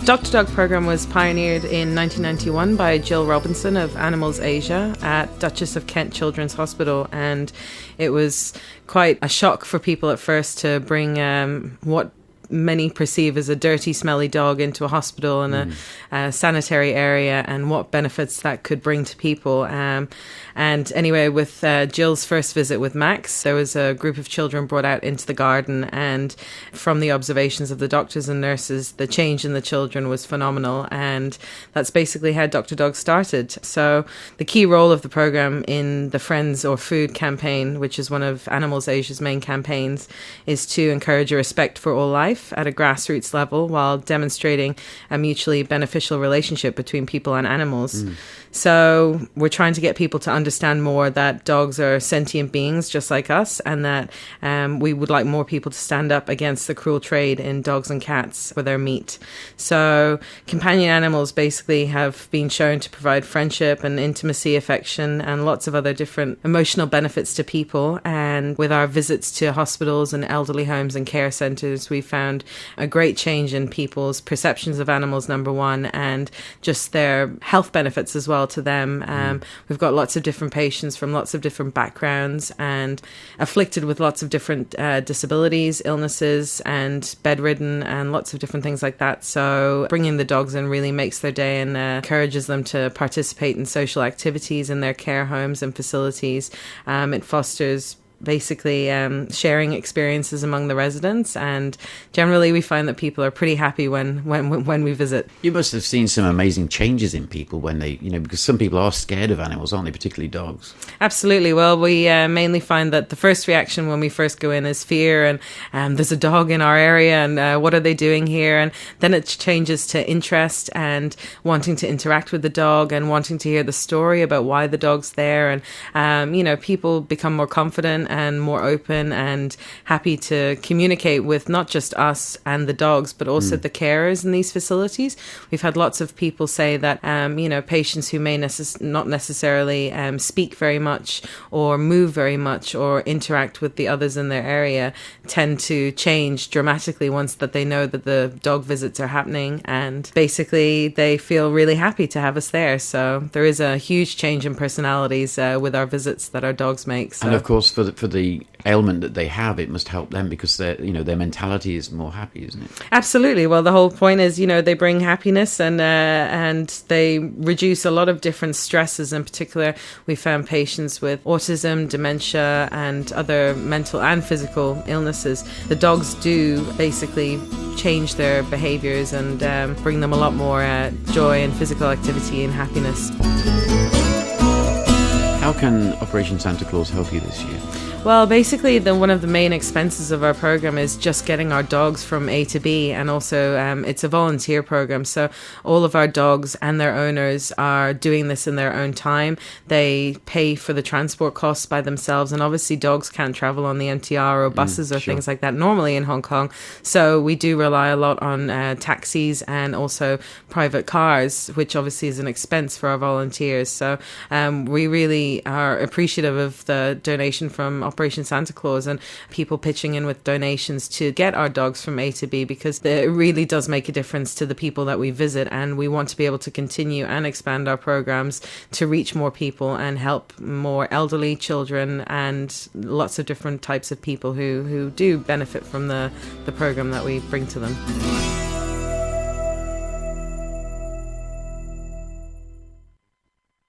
Dr. Dog program was pioneered in 1991 by Jill Robinson of Animals Asia at Duchess of Kent Children's Hospital, and it was quite a shock for people at first to bring what many perceive as a dirty, smelly dog into a hospital and a sanitary area, and what benefits that could bring to people. And anyway, with Jill's first visit with Max, there was a group of children brought out into the garden, and from the observations of the doctors and nurses, the change in the children was phenomenal, and that's basically how Dr. Dog started. So the key role of the program in the Friends or Food campaign, which is one of Animals Asia's main campaigns, is to encourage a respect for all life at a grassroots level while demonstrating a mutually beneficial relationship between people and animals. So we're trying to get people to understand more that dogs are sentient beings just like us, and that we would like more people to stand up against the cruel trade in dogs and cats for their meat. So companion animals basically have been shown to provide friendship and intimacy, affection, and lots of other different emotional benefits to people. And with our visits to hospitals and elderly homes and care centres, we found a great change in people's perceptions of animals, number one, and just their health benefits as well to them. We've got lots of different patients from lots of different backgrounds and afflicted with lots of different disabilities, illnesses, and bedridden, and lots of different things like that. So bringing the dogs in really makes their day and encourages them to participate in social activities in their care homes and facilities. It fosters basically sharing experiences among the residents, and generally we find that people are pretty happy when we visit. You must have seen some amazing changes in people when they, because some people are scared of animals, aren't they, particularly dogs? Absolutely. Well, we mainly find that the first reaction when we first go in is fear, and there's a dog in our area, and what are they doing here? And then it changes to interest and wanting to interact with the dog and wanting to hear the story about why the dog's there. And people become more confident and more open and happy to communicate with not just us and the dogs, but also the carers in these facilities. We've had lots of people say that, patients who may not necessarily speak very much or move very much or interact with the others in their area tend to change dramatically once that they know that the dog visits are happening, and basically they feel really happy to have us there. So there is a huge change in personalities with our visits that our dogs make. So. And of course, for the ailment that they have, it must help them because their mentality is more happy, isn't it? Absolutely. Well, the whole point is, they bring happiness and they reduce a lot of different stresses. In particular, we found patients with autism, dementia, and other mental and physical illnesses. The dogs do basically change their behaviours and bring them a lot more joy and physical activity and happiness. How can Operation Santa Claus help you this year? Well, basically, one of the main expenses of our program is just getting our dogs from A to B, and also it's a volunteer program, so all of our dogs and their owners are doing this in their own time. They pay for the transport costs by themselves, and obviously dogs can't travel on the MTR or buses or things like that normally in Hong Kong, so we do rely a lot on taxis and also private cars, which obviously is an expense for our volunteers. So we really are appreciative of the donation from Operation Santa Claus and people pitching in with donations to get our dogs from A to B, because it really does make a difference to the people that we visit, and we want to be able to continue and expand our programs to reach more people and help more elderly, children, and lots of different types of people who do benefit from the program that we bring to them.